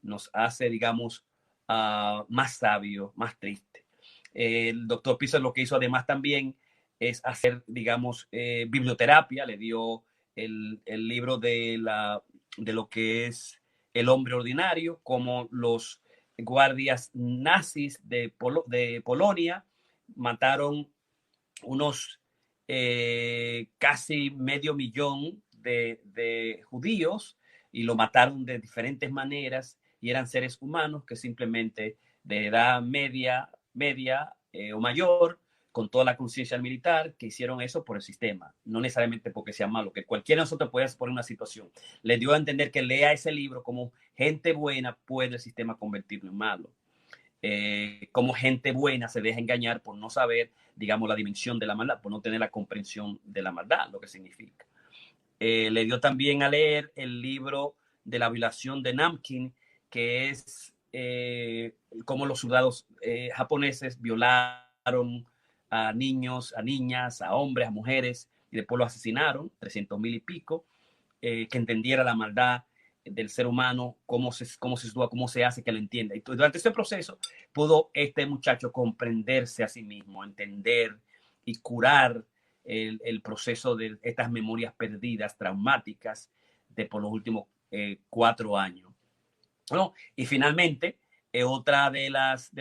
nos hace, digamos, más sabio, más triste. El doctor Pizarro lo que hizo además también es hacer, digamos, biblioterapia. Le dio el libro de lo que es el hombre ordinario, como los guardias nazis de Polonia mataron unos casi medio millón de judíos, y lo mataron de diferentes maneras, y eran seres humanos que simplemente de edad media o mayor, con toda la conciencia militar, que hicieron eso por el sistema, no necesariamente porque sea malo, que cualquiera de nosotros puede poner una situación. Le dio a entender que lea ese libro como gente buena puede el sistema convertirlo en malo. Como gente buena se deja engañar por no saber, digamos, la dimensión de la maldad, por no tener la comprensión de la maldad, lo que significa. Le dio también a leer el libro de la violación de Namkin, que es cómo los soldados japoneses violaron a niños, a niñas, a hombres, a mujeres, y después lo asesinaron, 300,000 y pico, que entendiera la maldad del ser humano, cómo se sitúa, cómo se hace que lo entienda. Y durante ese proceso pudo este muchacho comprenderse a sí mismo, entender y curar el proceso de estas memorias perdidas, traumáticas, por los últimos 4 años. Bueno, y finalmente, otra de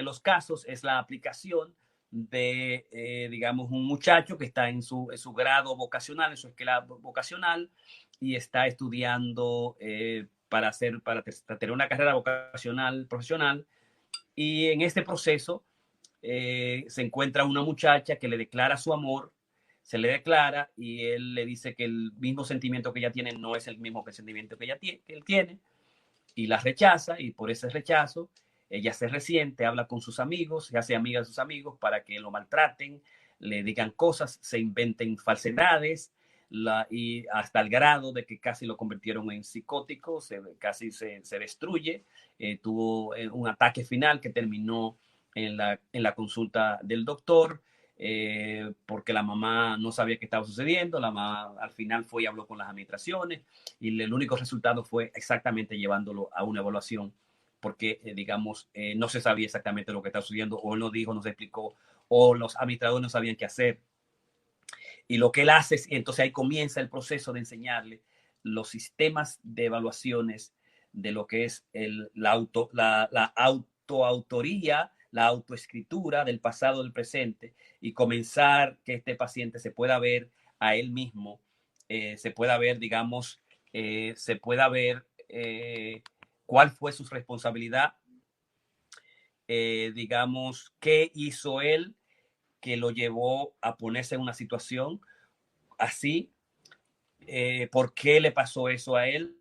los casos es la aplicación de, digamos, un muchacho que está en su grado vocacional, en su escuela vocacional, y está estudiando para tener una carrera vocacional profesional. Y en este proceso se encuentra una muchacha que le declara su amor, se le declara, y él le dice que el mismo sentimiento que ella tiene no es el mismo que el sentimiento que él tiene, y la rechaza, y por ese rechazo ella se resiente, habla con sus amigos, se hace amiga de sus amigos para que lo maltraten, le digan cosas, se inventen falsedades, y hasta el grado de que casi lo convirtieron en psicótico, casi se destruye. Tuvo un ataque final que terminó en la consulta del doctor, porque la mamá no sabía qué estaba sucediendo. La mamá al final fue y habló con las administraciones, y el único resultado fue exactamente llevándolo a una evaluación, porque, digamos, no se sabía exactamente lo que estaba sucediendo, o él no dijo, no se explicó, o los administradores no sabían qué hacer. Y lo que él hace es, entonces ahí comienza el proceso de enseñarle los sistemas de evaluaciones de lo que es la autoautoría, la autoescritura del pasado, del presente, y comenzar que este paciente se pueda ver a él mismo, se pueda ver, digamos, se pueda ver cuál fue su responsabilidad, digamos, qué hizo él que lo llevó a ponerse en una situación así, por qué le pasó eso a él,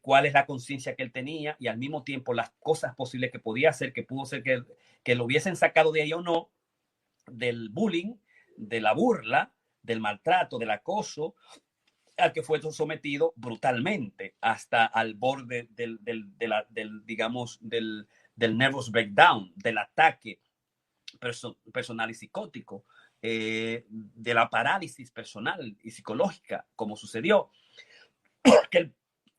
cuál es la conciencia que él tenía, y al mismo tiempo las cosas posibles que podía hacer, que pudo ser que lo hubiesen sacado de ahí o no, del bullying, de la burla, del maltrato, del acoso, al que fue sometido brutalmente hasta al borde digamos, del nervous breakdown, del ataque personal y psicótico, de la parálisis personal y psicológica, como sucedió, que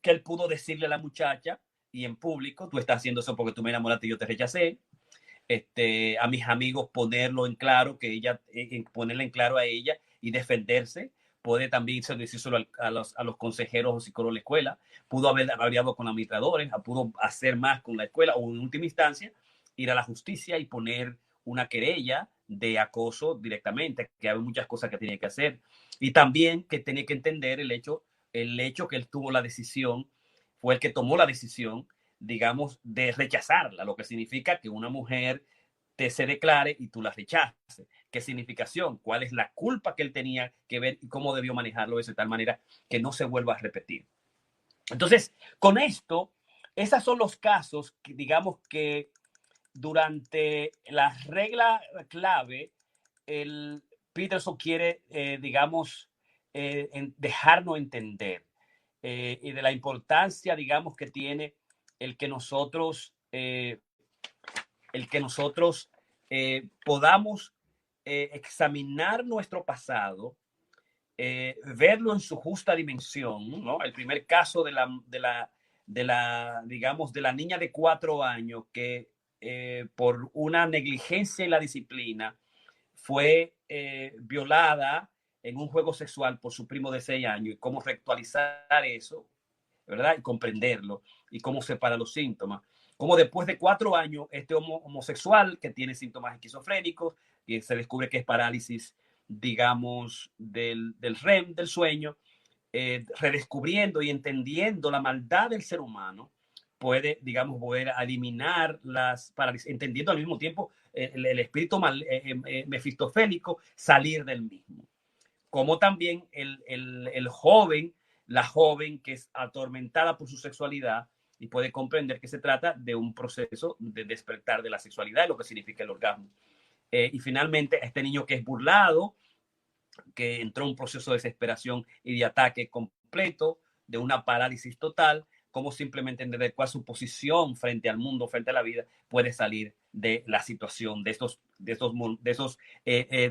él pudo decirle a la muchacha y en público, tú estás haciendo eso porque tú me enamoraste y yo te rechacé. A mis amigos ponerlo en claro, que ella, ponerle en claro a ella y defenderse. Puede también decírselo a los consejeros o psicólogos de la escuela. Pudo haber hablado con administradores, pudo hacer más con la escuela o en última instancia ir a la justicia y poner una querella de acoso directamente, que hay muchas cosas que tiene que hacer. Y también que tiene que entender el hecho que él tuvo la decisión, fue el que tomó la decisión, digamos, de rechazarla, lo que significa que una mujer se declare y tú la rechaces. ¿Qué significación? ¿Cuál es la culpa que él tenía que ver y cómo debió manejarlo eso de tal manera que no se vuelva a repetir? Entonces, con esto, esos son los casos que, digamos, que durante la regla clave, el Peterson quiere, digamos, dejarnos entender y de la importancia, digamos, que tiene el que nosotros, podamos examinar nuestro pasado, verlo en su justa dimensión, ¿no? El primer caso digamos, de la niña de 4 años que por una negligencia en la disciplina fue violada en un juego sexual por su primo de 6 años y cómo reactualizar eso, ¿verdad? Y comprenderlo y cómo separa los síntomas. Como después de 4 años, este homosexual que tiene síntomas esquizofrénicos y se descubre que es parálisis, digamos, del REM, del sueño, redescubriendo y entendiendo la maldad del ser humano, puede, digamos, poder eliminar las parálisis, entendiendo al mismo tiempo el espíritu mefistofélico, salir del mismo. Como también el joven, la joven que es atormentada por su sexualidad y puede comprender que se trata de un proceso de despertar de la sexualidad y lo que significa el orgasmo. Y finalmente, este niño que es burlado, que entró en un proceso de desesperación y de ataque completo, de una parálisis total, como simplemente entender cuál es su posición frente al mundo, frente a la vida, puede salir de la situación, de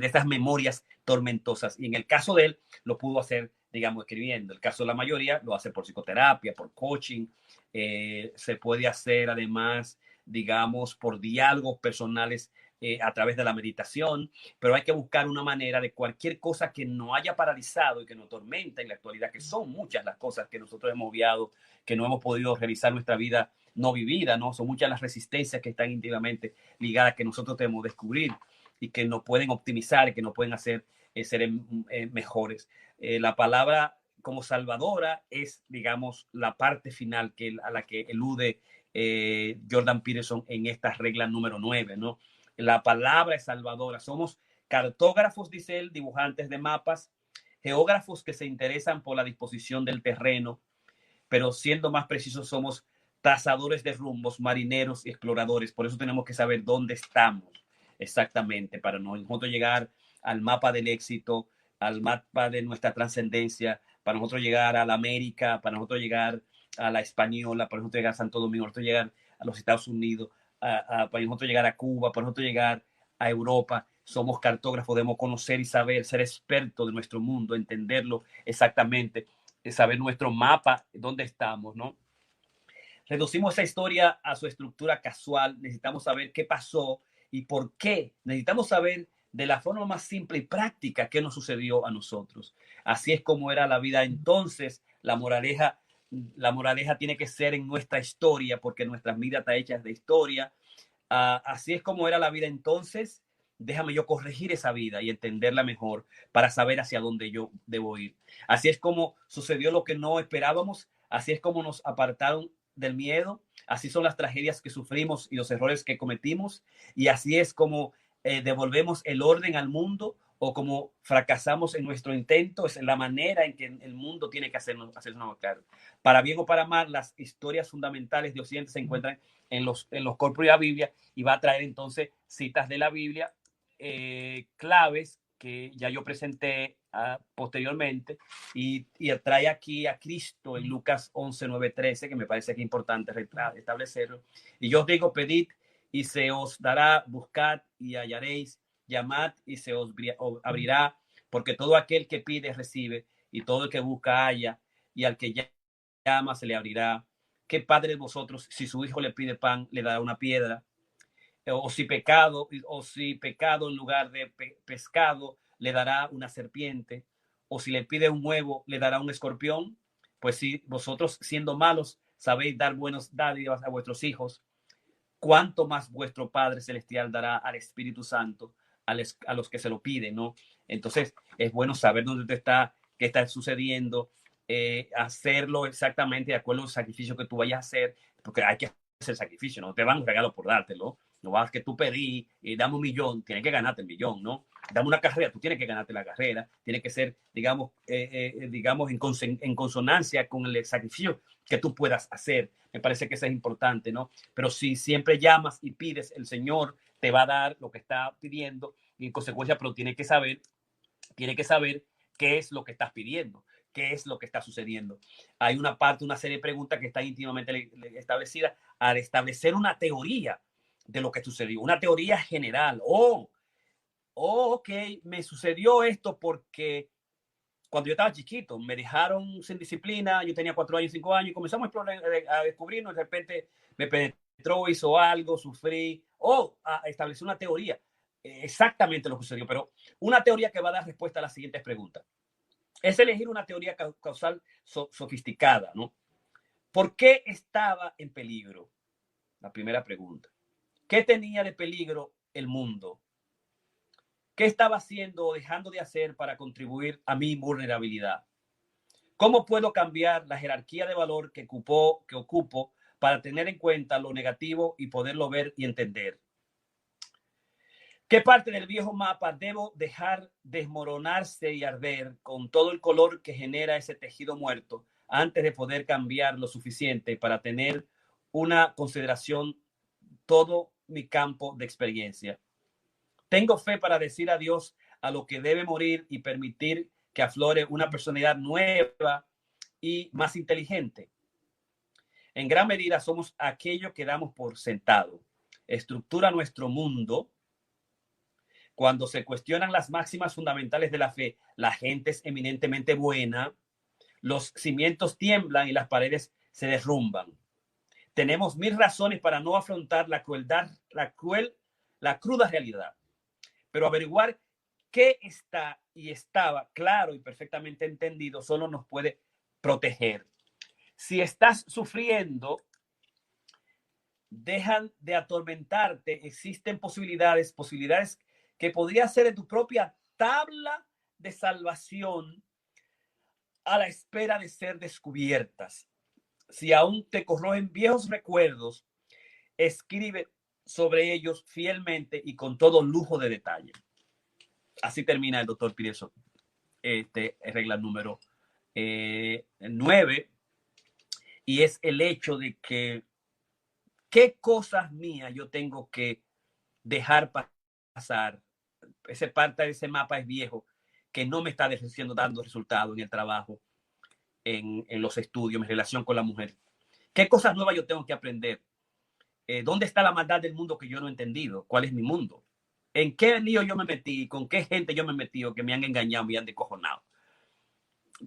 estas memorias tormentosas. Y en el caso de él, lo pudo hacer, digamos, escribiendo. El caso de la mayoría lo hace por psicoterapia, por coaching, se puede hacer además, digamos, por diálogos personales a través de la meditación, pero hay que buscar una manera de cualquier cosa que nos haya paralizado y que nos tormenta en la actualidad, que son muchas las cosas que nosotros hemos obviado, que no hemos podido realizar nuestra vida no vivida, ¿no? Son muchas las resistencias que están íntimamente ligadas que nosotros tenemos que descubrir y que nos pueden optimizar y que nos pueden hacer ser mejores. La palabra como salvadora es, digamos, la parte final a la que elude Jordan Peterson en esta regla número 9, ¿no? La palabra es salvadora. Somos cartógrafos, dice él, dibujantes de mapas, geógrafos que se interesan por la disposición del terreno, pero siendo más precisos, somos trazadores de rumbos, marineros y exploradores. Por eso tenemos que saber dónde estamos exactamente para nosotros llegar al mapa del éxito, al mapa de nuestra trascendencia, para nosotros llegar a la América, para nosotros llegar a la Española, para nosotros llegar a Santo Domingo, para nosotros llegar a los Estados Unidos, para nosotros llegar a Cuba, para nosotros llegar a Europa. Somos cartógrafos, debemos conocer y saber, ser expertos de nuestro mundo, entenderlo exactamente, saber nuestro mapa, dónde estamos, ¿no? Reducimos esa historia a su estructura casual, necesitamos saber qué pasó y por qué. Necesitamos saber de la forma más simple y práctica qué nos sucedió a nosotros. Así es como era la vida entonces. La moraleja tiene que ser en nuestra historia, porque nuestras vidas están hechas de historia. Así es como era la vida entonces. Déjame yo corregir esa vida y entenderla mejor para saber hacia dónde yo debo ir. Así es como sucedió lo que no esperábamos. Así es como nos apartaron del miedo. Así son las tragedias que sufrimos y los errores que cometimos. Y así es como devolvemos el orden al mundo o como fracasamos en nuestro intento. Es la manera en que el mundo tiene que hacernos claro. Para bien o para mal, las historias fundamentales de Occidente se encuentran en los corpus de la Biblia y va a traer entonces citas de la Biblia claves que ya yo presenté posteriormente y trae aquí a Cristo en Lucas 11, 9, 13, que me parece que es importante establecerlo. Y yo os digo, pedid y se os dará, buscad y hallaréis, llamad y se os abrirá, porque todo aquel que pide recibe, y todo el que busca halla, y al que llama se le abrirá. ¿Qué padre de vosotros, si su hijo le pide pan, le dará una piedra? O si pecado en lugar de pescado le dará una serpiente, o si le pide un huevo le dará un escorpión. Pues si vosotros, siendo malos, sabéis dar buenos dádivas a vuestros hijos, cuánto más vuestro Padre Celestial dará al Espíritu Santo a los que se lo piden, ¿no? Entonces, es bueno saber dónde te está, qué está sucediendo, hacerlo exactamente de acuerdo al sacrificio que tú vayas a hacer, porque hay que hacer sacrificio, no te van un regalo por dártelo. No vas que tú pedí y dame 1.000.000, tienes que ganarte el 1.000.000, ¿no? Dame una carrera, tú tienes que ganarte la carrera, tiene que ser, digamos, en consonancia con el sacrificio que tú puedas hacer. Me parece que eso es importante, ¿no? Pero si siempre llamas y pides, el Señor te va a dar lo que está pidiendo y en consecuencia, pero tiene que saber qué es lo que estás pidiendo, qué es lo que está sucediendo. Hay una serie de preguntas que están íntimamente establecidas al establecer una teoría de lo que sucedió, una teoría general. Ok, me sucedió esto porque cuando yo estaba chiquito, me dejaron sin disciplina, yo tenía 4 años, 5 años, y comenzamos a descubrirnos, de repente me penetró, hizo algo, sufrí, a establecer una teoría, exactamente lo que sucedió, pero una teoría que va a dar respuesta a las siguientes preguntas. Es elegir una teoría causal sofisticada, ¿no? ¿Por qué estaba en peligro? La primera pregunta. ¿Qué tenía de peligro el mundo? ¿Qué estaba haciendo o dejando de hacer para contribuir a mi vulnerabilidad? ¿Cómo puedo cambiar la jerarquía de valor que ocupo para tener en cuenta lo negativo y poderlo ver y entender? ¿Qué parte del viejo mapa debo dejar desmoronarse y arder con todo el color que genera ese tejido muerto antes de poder cambiar lo suficiente para tener una consideración todo mi campo de experiencia? Tengo fe para decir adiós a lo que debe morir y permitir que aflore una personalidad nueva y más inteligente. En gran medida somos aquello que damos por sentado. Estructura nuestro mundo. Cuando se cuestionan las máximas fundamentales de la fe, la gente es eminentemente buena, los cimientos tiemblan y las paredes se derrumban. Tenemos 1000 razones para no afrontar la cruda realidad. Pero averiguar qué está y estaba claro y perfectamente entendido solo nos puede proteger. Si estás sufriendo, dejan de atormentarte. Existen posibilidades que podría ser de tu propia tabla de salvación a la espera de ser descubiertas. Si aún te corroen viejos recuerdos, escribe sobre ellos fielmente y con todo lujo de detalle. Así termina el doctor Pireso. Regla número 9. Y es el hecho de que qué cosas mías yo tengo que dejar pasar. Ese parte de ese mapa es viejo, que no me está dando resultado en el trabajo, en los estudios, en relación con la mujer. ¿Qué cosas nuevas yo tengo que aprender? ¿Dónde está la maldad del mundo que yo no he entendido? ¿Cuál es mi mundo? ¿En qué lío yo me metí? ¿Con qué gente yo me he metido que me han engañado, me han descojonado?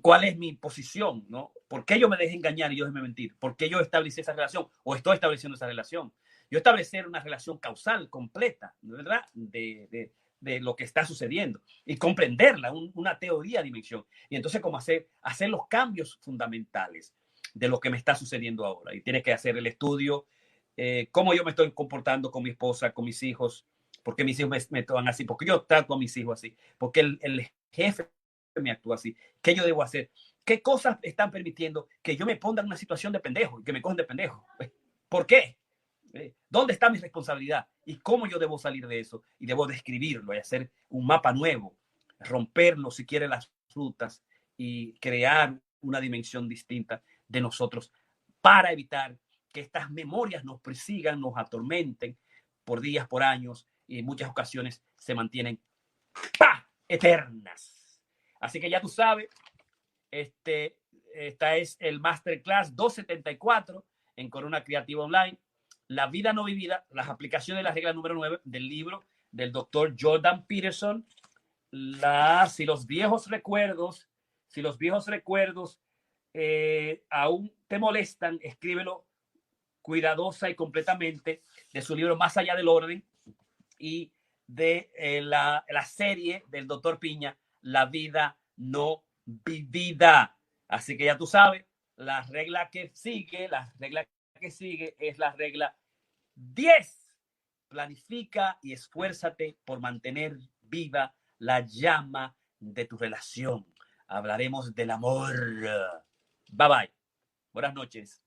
¿Cuál es mi posición? ¿No? ¿Por qué yo me dejé engañar y yo dejé mentir? ¿Por qué yo establecí esa relación o estoy estableciendo esa relación? Yo establecer una relación causal completa, ¿verdad? De lo que está sucediendo y comprenderla, una teoría de dimensión. Y entonces, ¿cómo hacer los cambios fundamentales de lo que me está sucediendo ahora? Y tienes que hacer el estudio, cómo yo me estoy comportando con mi esposa, con mis hijos, por qué mis hijos me toman así, por qué yo trato a mis hijos así, porque el jefe me actúa así, qué yo debo hacer, qué cosas están permitiendo que yo me ponga en una situación de pendejo y que me cojan de pendejo. ¿Por qué? ¿Dónde está mi responsabilidad? ¿Y cómo yo debo salir de eso? Y debo describirlo y hacer un mapa nuevo, romperlo si quiere las rutas y crear una dimensión distinta de nosotros para evitar que estas memorias nos persigan, nos atormenten por días, por años y en muchas ocasiones se mantienen eternas. Así que ya tú sabes, esta es el Masterclass 274 en Corona Creativa Online. La vida no vivida, las aplicaciones de la regla número 9 del libro del doctor Jordan Peterson. Si los viejos recuerdos aún te molestan, escríbelo cuidadosa y completamente de su libro Más allá del orden y de la serie del doctor Piña, La vida no vivida. Así que ya tú sabes, la regla que sigue es la regla 10. Planifica y esfuérzate por mantener viva la llama de tu relación. Hablaremos del amor. Bye bye. Buenas noches.